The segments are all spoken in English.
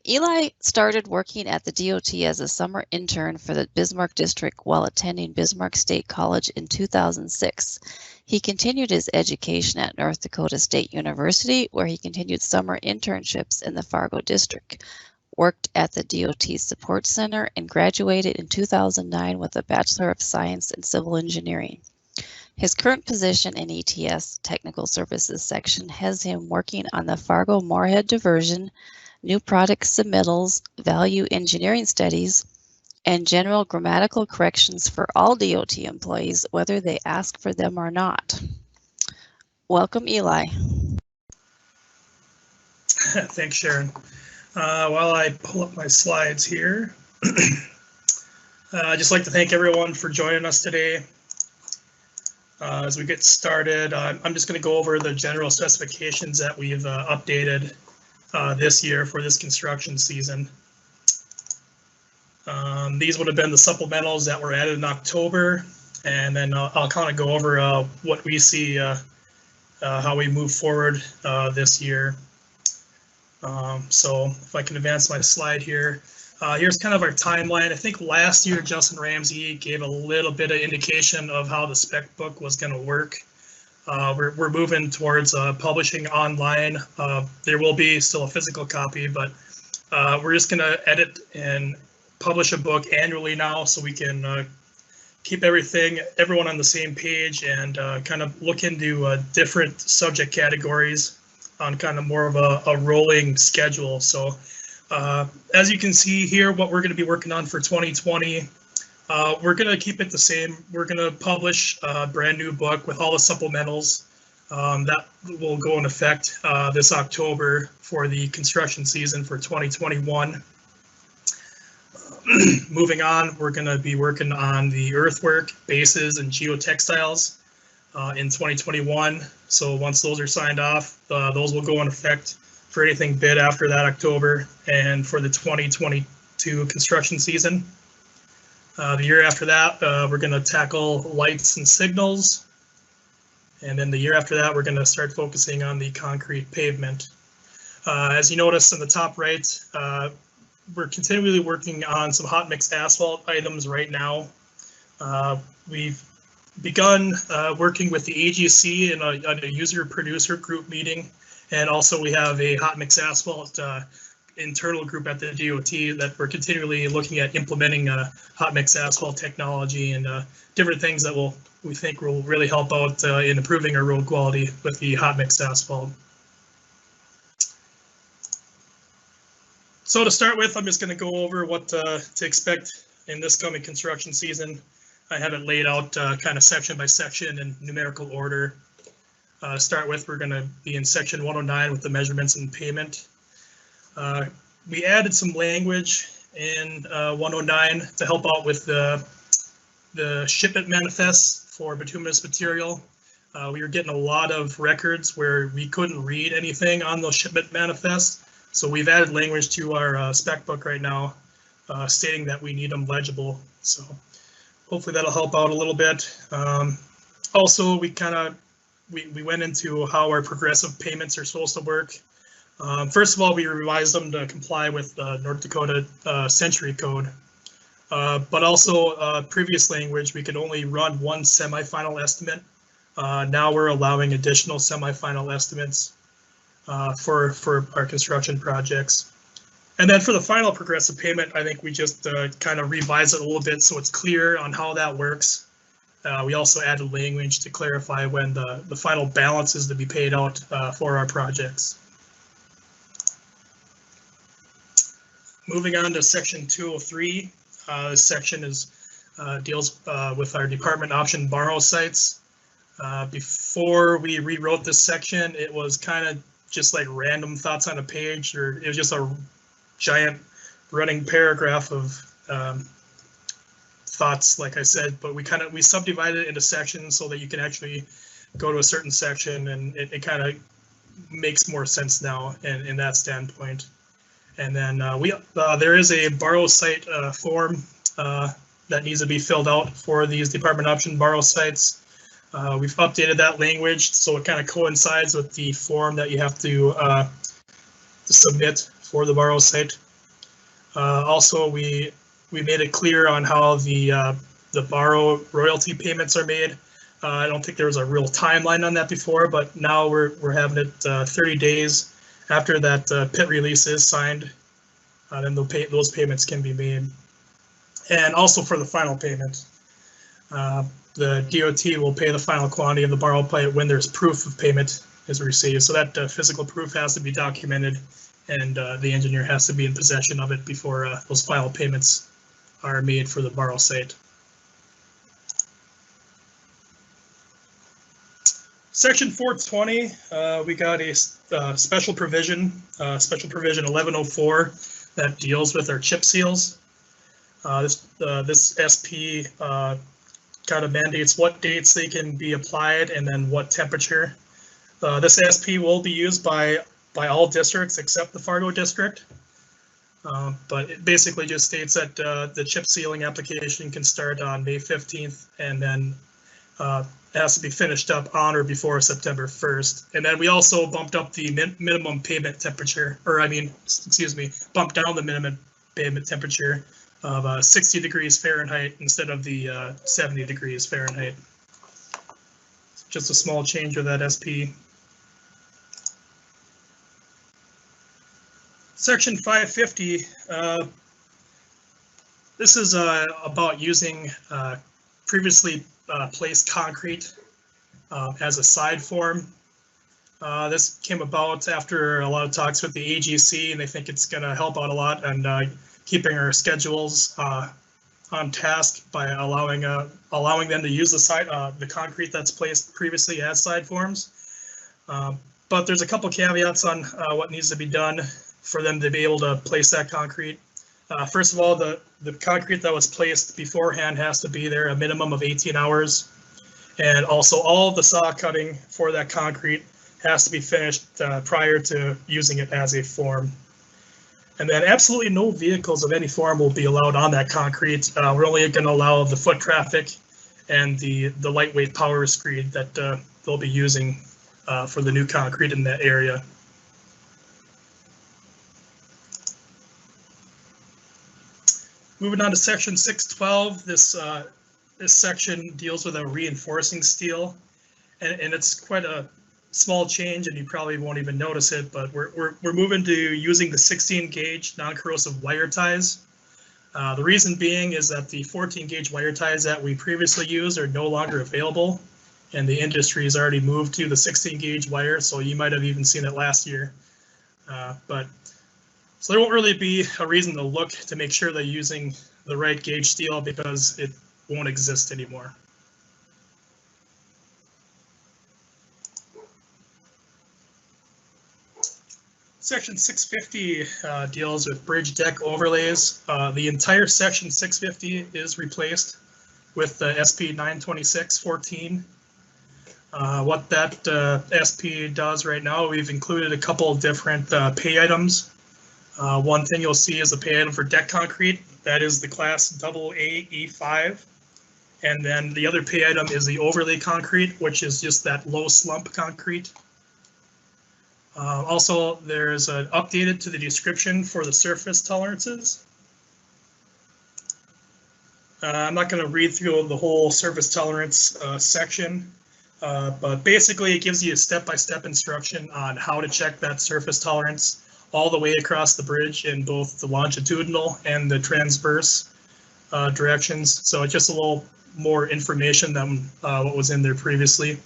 Eli started working at the DOT as a summer intern for the Bismarck District while attending Bismarck State College in 2006. He continued his education at North Dakota State University, where he continued summer internships in the Fargo District, worked at the DOT Support Center, and graduated in 2009 with a Bachelor of Science in Civil Engineering. His current position in ETS Technical Services section has him working on the Fargo-Moorhead diversion, new product submittals, value engineering studies, and general grammatical corrections for all DOT employees, whether they ask for them or not. Welcome, Eli. Thanks, Sharon. While I pull up my slides here, I'd just like to thank everyone for joining us today. As we get started, I'm just going to go over the general specifications that we've updated this year for this construction season. These would have been the supplementals that were added in October, and then I'll kind of go over what we see, how we move forward this year. So if I can advance my slide here, here's kind of our timeline. I think last year Justin Ramsey gave a little bit of indication of how the spec book was going to work. We're moving towards publishing online. There will be still a physical copy, but we're just going to edit and publish a book annually now, so we can keep everyone on the same page, and kind of look into different subject categories on kind of more of a rolling schedule. So as you can see here, what we're going to be working on for 2020, we're going to keep it the same. We're going to publish a brand new book with all the supplementals that will go in effect this October for the construction season for 2021. Moving on, we're going to be working on the earthwork, bases, and geotextiles in 2021. So once those are signed off, those will go in effect for anything bid after that October and for the 2022 construction season. The year after that, we're going to tackle lights and signals. And then the year after that, we're going to start focusing on the concrete pavement. As you notice in the top right, we're continually working on some hot mix asphalt items right now. We've begun working with the AGC in a user producer group meeting. And also we have a hot mix asphalt internal group at the DOT that we're continually looking at implementing hot mix asphalt technology and different things that we think will really help out in improving our road quality with the hot mix asphalt. So to start with, I'm just going to go over what to expect in this coming construction season. I have it laid out kind of section by section in numerical order. To start with, we're going to be in section 109 with the measurements and payment. We added some language in 109 to help out with the shipment manifests for bituminous material. We were getting a lot of records where we couldn't read anything on those shipment manifests. So we've added language to our spec book right now stating that we need them legible. So hopefully that'll help out a little bit. Also, we went into how our progressive payments are supposed to work. First of all, we revised them to comply with the North Dakota Century Code. But also previous language, we could only run one semifinal estimate. Now we're allowing additional semifinal estimates for our construction projects. And then for the final progressive payment, I think we just kind of revised it a little bit so it's clear on how that works. We also added language to clarify when the final balance is to be paid out for our projects. Moving on to section 203, this section deals with our department option borrow sites. Before we rewrote this section, it was kind of just like random thoughts on a page, or it was just a giant running paragraph of thoughts, like I said, but we subdivided it into sections so that you can actually go to a certain section, and it kind of makes more sense now in that standpoint. And then there is a borrow site form that needs to be filled out for these department option borrow sites. We've updated that language so it kind of coincides with the form that you have to submit for the borrow site. Also, we made it clear on how the borrow royalty payments are made. I don't think there was a real timeline on that before, but now we're having it 30 days after that pit release is signed. Then those payments can be made. And also for the final payment, the DOT will pay the final quantity of the borrow plate when there's proof of payment is received. So that physical proof has to be documented, and the engineer has to be in possession of it before those final payments are made for the borrow site. Section 420, we got a special provision 1104 that deals with our chip seals. This SP kind of mandates what dates they can be applied and then what temperature. This SP will be used by all districts except the Fargo district, but it basically just states that the chip sealing application can start on May 15th and then it has to be finished up on or before September 1st. And then we also bumped up the minimum pavement temperature, bumped down the minimum pavement temperature of 60 degrees Fahrenheit instead of the 70 degrees Fahrenheit. Just a small change with that SP. Section 550, this is about using previously placed concrete as a side form. This came about after a lot of talks with the AGC, and they think it's going to help out a lot and keeping our schedules on task by allowing them to use the concrete that's placed previously as side forms. But there's a couple caveats on what needs to be done for them to be able to place that concrete. First of all, the concrete that was placed beforehand has to be there a minimum of 18 hours. And also all of the saw cutting for that concrete has to be finished prior to using it as a form. And then absolutely no vehicles of any form will be allowed on that concrete. We're only going to allow the foot traffic and the lightweight power screed that they'll be using for the new concrete in that area. Moving on to section 612, this section deals with a reinforcing steel, and it's quite a small change, and you probably won't even notice it, but we're moving to using the 16 gauge non-corrosive wire ties. The reason being is that the 14 gauge wire ties that we previously used are no longer available, and the industry has already moved to the 16 gauge wire, so you might have even seen it last year. So there won't really be a reason to look to make sure they're using the right gauge steel because it won't exist anymore. Section 650 deals with bridge deck overlays. The entire section 650 is replaced with the SP 926-14. What that SP does right now, we've included a couple of different pay items. One thing you'll see is a pay item for deck concrete. That is the class AA-E5. And then the other pay item is the overlay concrete, which is just that low slump concrete. Also, there's an updated to the description for the surface tolerances. I'm not going to read through the whole surface tolerance section, but basically it gives you a step-by-step instruction on how to check that surface tolerance all the way across the bridge in both the longitudinal and the transverse directions. So it's just a little more information than what was in there previously.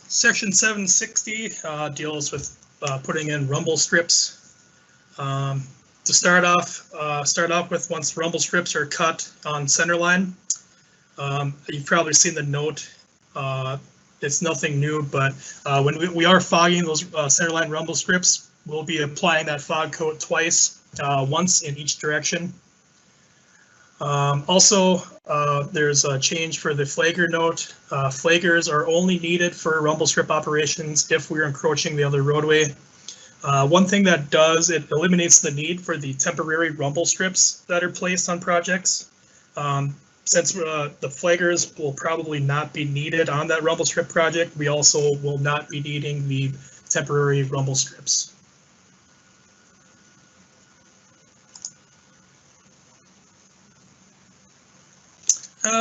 Section 760 deals with putting in rumble strips. To start off with, once rumble strips are cut on center line, you've probably seen the note. It's nothing new, but when we are fogging those centerline rumble strips, we'll be applying that fog coat twice, once in each direction. Also, there's a change for the flagger note. Flaggers are only needed for rumble strip operations if we're encroaching the other roadway. One thing that does, it eliminates the need for the temporary rumble strips that are placed on projects. since the flaggers will probably not be needed on that rumble strip project, we also will not be needing the temporary rumble strips.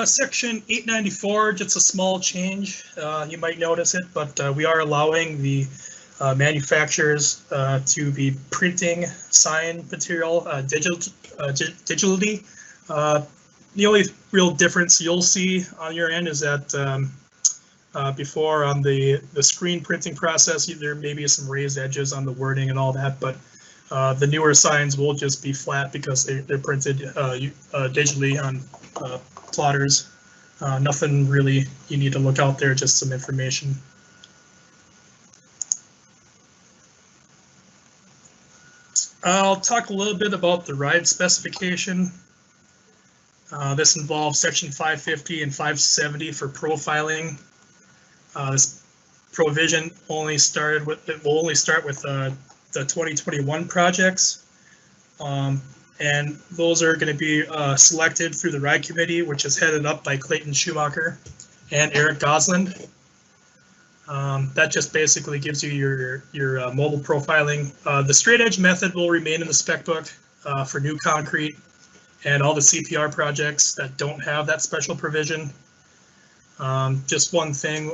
Section 894, just a small change. You might notice it, but we are allowing the manufacturers to be printing sign material digitally. The only real difference you'll see on your end is that before on the screen printing process, there may be some raised edges on the wording and all that, but the newer signs will just be flat because they're printed digitally on plotters. Nothing really you need to look out there, just some information. I'll talk a little bit about the ride specification. This involves section 550 and 570 for profiling. This provision only started with, it will only start with the 2021 projects. And those are going to be selected through the ride committee, which is headed up by Clayton Schumacher and Eric Gosland. That just basically gives you your mobile profiling. The straight edge method will remain in the spec book for new concrete and all the CPR projects that don't have that special provision. Just one thing,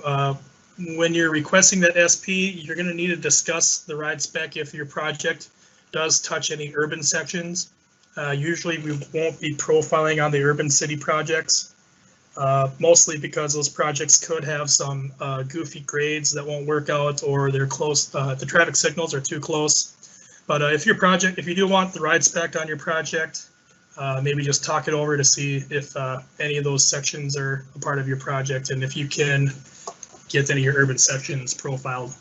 when you're requesting that SP, you're going to need to discuss the ride spec if your project does touch any urban sections. Usually we won't be profiling on the urban city projects, mostly because those projects could have some goofy grades that won't work out, or they're close, the traffic signals are too close. But if you do want the ride spec on your project, maybe just talk it over to see if any of those sections are a part of your project and if you can get any of your urban sections profiled.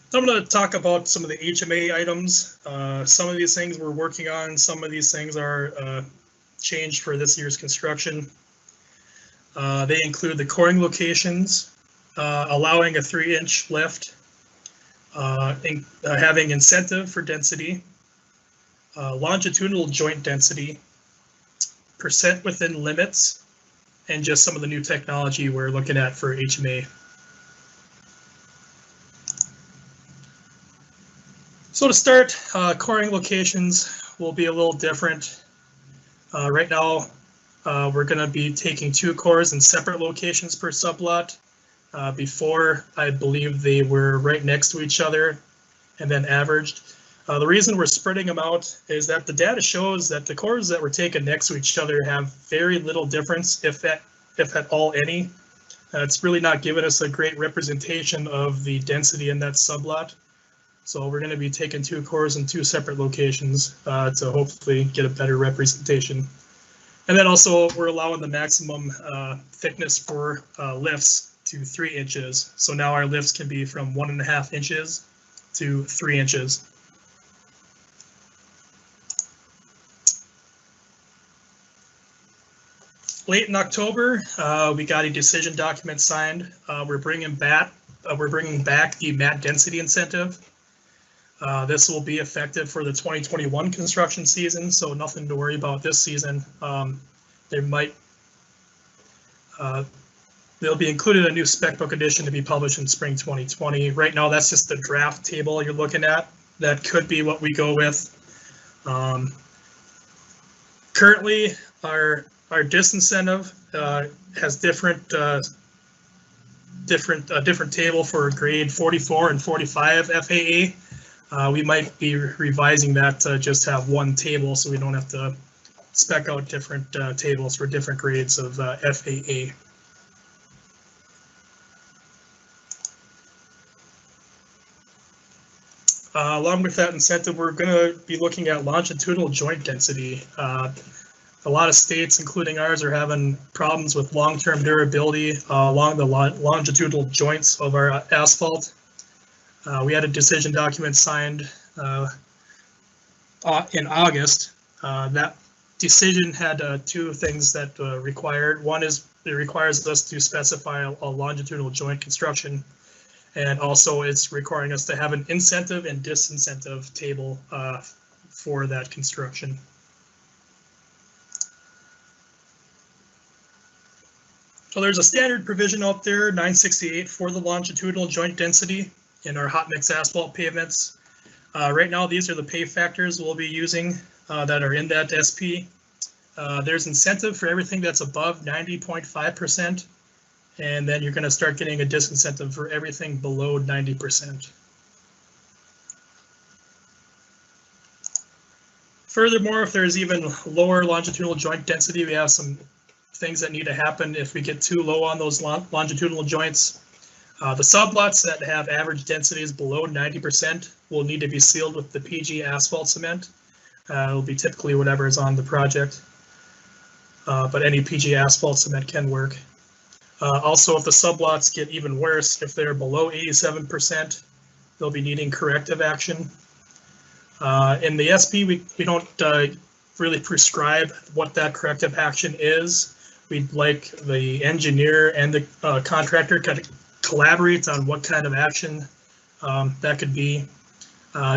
So I'm going to talk about some of the HMA items. Some of these things we're working on, some of these things are changed for this year's construction. They include the coring locations, allowing a 3-inch lift, having incentive for density, longitudinal joint density, percent within limits, and just some of the new technology we're looking at for HMA. So to start, coring locations will be a little different. Right now, we're going to be taking 2 cores in separate locations per sublot. Before, I believe they were right next to each other and then averaged. The reason we're spreading them out is that the data shows that the cores that were taken next to each other have very little difference, if at all any. It's really not giving us a great representation of the density in that sublot. So we're going to be taking 2 cores in 2 separate locations to hopefully get a better representation. And then also we're allowing the maximum thickness for lifts to 3 inches. So now our lifts can be from 1.5 inches to 3 inches. Late in October, we got a decision document signed. We're bringing back the mat density incentive. This will be effective for the 2021 construction season, so nothing to worry about this season. There'll be included a new spec book edition to be published in spring 2020. Right now, that's just the draft table you're looking at. That could be what we go with. Currently, our disincentive has different table for grade 44 and 45 FAA. We might be revising that to just have one table so we don't have to spec out different tables for different grades of FAA. Along with that incentive, we're going to be looking at longitudinal joint density. A lot of states, including ours, are having problems with long-term durability along the longitudinal joints of our asphalt. We had a decision document signed in August. That decision had 2 things that required. One is it requires us to specify a longitudinal joint construction, and also it's requiring us to have an incentive and disincentive table for that construction. So there's a standard provision out there, 968, for the longitudinal joint density in our hot mix asphalt pavements. Right now, these are the pay factors we'll be using that are in that SP. There's incentive for everything that's above 90.5%, and then you're going to start getting a disincentive for everything below 90%. Furthermore, if there's even lower longitudinal joint density, we have some things that need to happen if we get too low on those longitudinal joints. The sublots that have average densities below 90% will need to be sealed with the PG asphalt cement. It'll be typically whatever is on the project, but any PG asphalt cement can work. Also, if the sublots get even worse, if they're below 87%, they'll be needing corrective action. In the SP, we don't really prescribe what that corrective action is. We'd like the engineer and the contractor to collaborate on what kind of action that could be.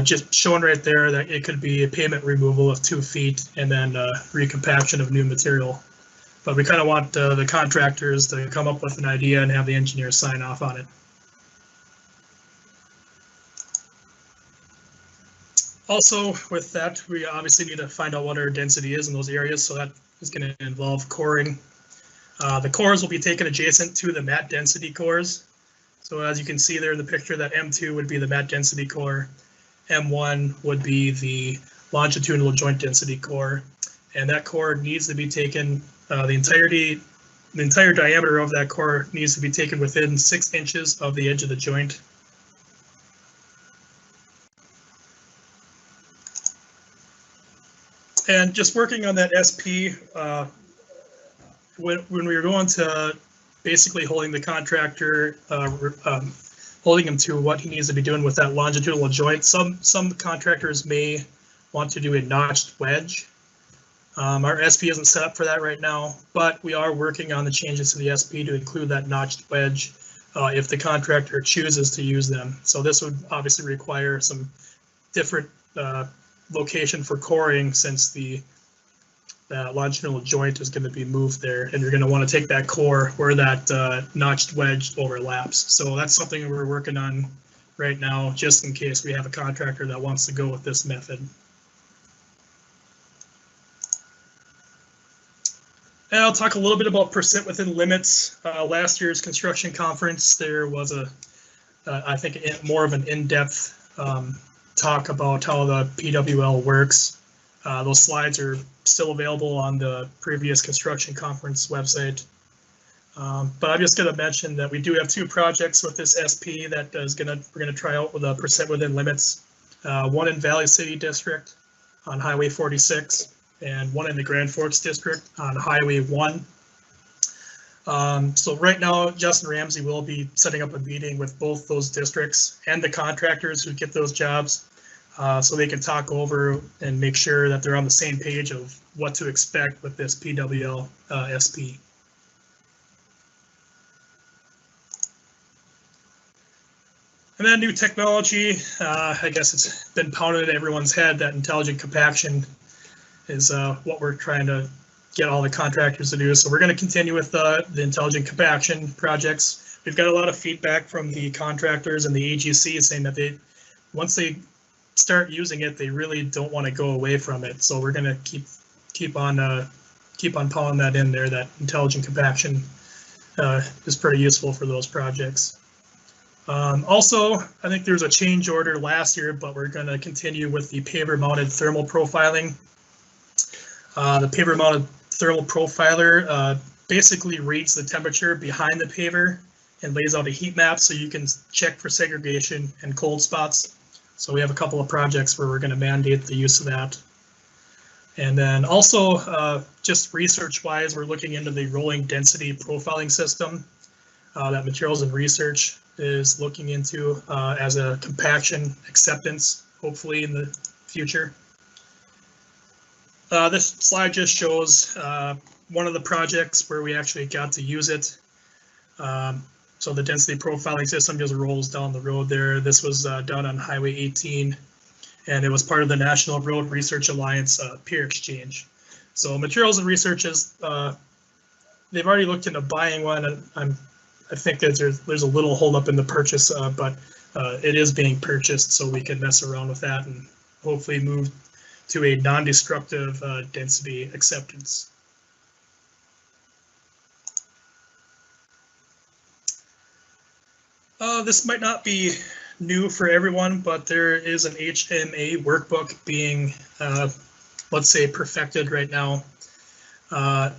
Just showing right there that it could be a pavement removal of 2 feet and then recompaction of new material. But we kind of want the contractors to come up with an idea and have the engineer sign off on it. Also, with that, we obviously need to find out what our density is in those areas, so that is going to involve coring. The cores will be taken adjacent to the mat density cores. So as you can see there in the picture, that M2 would be the mat density core, M1 would be the longitudinal joint density core, and that core needs to be taken, the entire diameter of that core needs to be taken within 6 inches of the edge of the joint. And just working on that SP, when we were going to basically holding the contractor, holding him to what he needs to be doing with that longitudinal joint, some contractors may want to do a notched wedge. Our SP isn't set up for that right now, but we are working on the changes to the SP to include that notched wedge if the contractor chooses to use them. So this would obviously require some different location for coring, since the longitudinal joint is going to be moved there, and you're going to want to take that core where that notched wedge overlaps. So that's something we're working on right now, just in case we have a contractor that wants to go with this method. And I'll talk a little bit about percent within limits. Last year's construction conference, there was I think more of an in-depth talk about how the PWL works. Those slides are still available on the previous construction conference website. But I'm just going to mention that we do have 2 projects with this SP that we're going to try out with a percent within limits. One in Valley City District on Highway 46, and one in the Grand Forks District on Highway 1. So right now, Justin Ramsey will be setting up a meeting with both those districts and the contractors who get those jobs, so they can talk over and make sure that they're on the same page of what to expect with this PWL SP. And then new technology, I guess it's been pounded in everyone's head that intelligent compaction is what we're trying to get all the contractors to do. So we're going to continue with the intelligent compaction projects. We've got a lot of feedback from the contractors and the AGC saying that once they start using it, they really don't want to go away from it. So we're going to keep on pounding that in there. That intelligent compaction is pretty useful for those projects. Also, I think there's a change order last year, but we're going to continue with the paver-mounted thermal profiling. The paver-mounted thermal profiler basically reads the temperature behind the paver and lays out a heat map so you can check for segregation and cold spots. So we have a couple of projects where we're going to mandate the use of that. And then also, just research-wise, we're looking into the rolling density profiling system that Materials and Research is looking into as a compaction acceptance, hopefully in the future. This slide just shows one of the projects where we actually got to use it. So the density profiling system just rolls down the road there. This was done on Highway 18. and it was part of the National Road Research Alliance peer exchange. So Materials and Research they've already looked into buying one, and I think that there's a little holdup in the purchase, but it is being purchased, so we can mess around with that and hopefully move to a non-destructive density acceptance. This might not be new for everyone, but there is an HMA workbook being, let's say, perfected right now.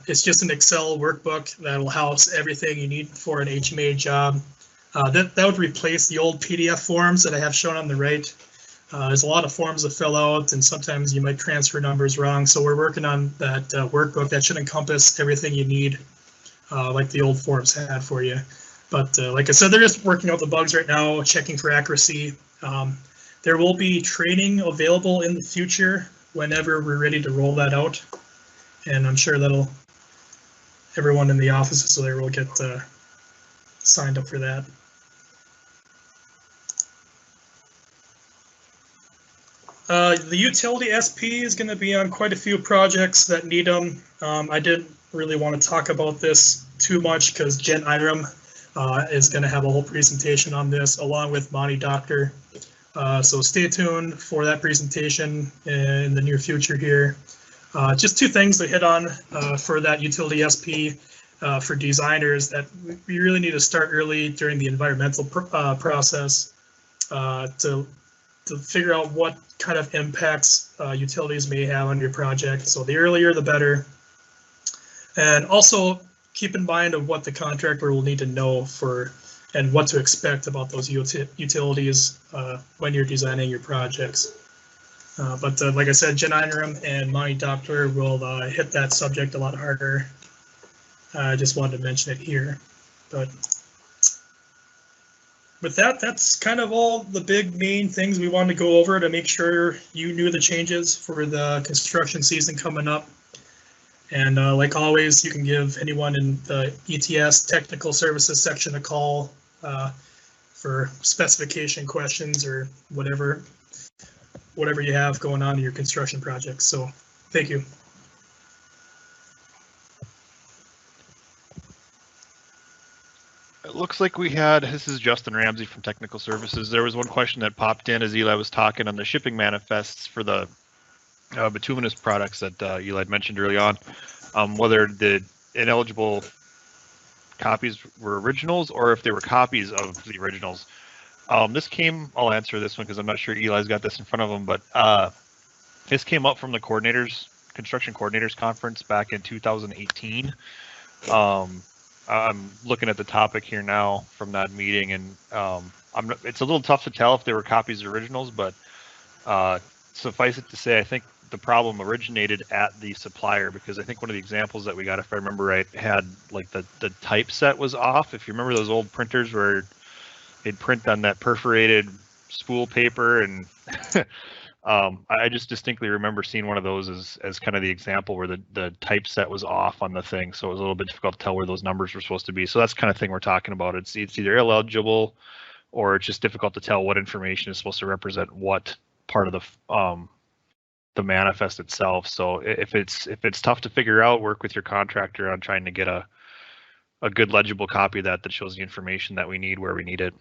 It's just an Excel workbook that will house everything you need for an HMA job. That would replace the old PDF forms that I have shown on the right. There's a lot of forms to fill out, and sometimes you might transfer numbers wrong. So we're working on that workbook that should encompass everything you need, like the old forms had for you. But like I said, they're just working out the bugs right now, checking for accuracy. There will be training available in the future whenever we're ready to roll that out. And I'm sure everyone in the offices there will get signed up for that. The utility SP is going to be on quite a few projects that need them. I didn't really want to talk about this too much because Jen Iram is going to have a whole presentation on this along with Monty Doctor. So stay tuned for that presentation in the near future here. Just two things to hit on for that utility SP for designers that we really need to start early during the environmental process to figure out what kind of impacts utilities may have on your project. So the earlier the better. And also keep in mind of what the contractor will need to know and what to expect about those utilities when you're designing your projects. But like I said, Jen Einram and Monty Doctor will hit that subject a lot harder. I just wanted to mention it here. But with that, that's kind of all the big main things we wanted to go over to make sure you knew the changes for the construction season coming up. And like always, you can give anyone in the ETS technical services section a call for specification questions or whatever you have going on in your construction projects. So thank you. It looks like this is Justin Ramsey from Technical Services. There was one question that popped in as Eli was talking on the shipping manifests for the bituminous products that Eli had mentioned early on, whether the ineligible copies were originals or if they were copies of the originals. I'll answer this one because I'm not sure Eli's got this in front of him, but this came up from the construction coordinators conference back in 2018. I'm looking at the topic here now from that meeting, and it's a little tough to tell if they were copies or originals, but suffice it to say, I think the problem originated at the supplier, because I think one of the examples that we got, if I remember right, had like the typeset was off. If you remember those old printers where they'd print on that perforated spool paper, and I just distinctly remember seeing one of those as kind of the example where the typeset was off on the thing, so it was a little bit difficult to tell where those numbers were supposed to be. So that's the kind of thing we're talking about. It's either illegible or it's just difficult to tell what information is supposed to represent what part of the manifest itself. So if it's tough to figure out, work with your contractor on trying to get a good legible copy of that shows the information that we need where we need it.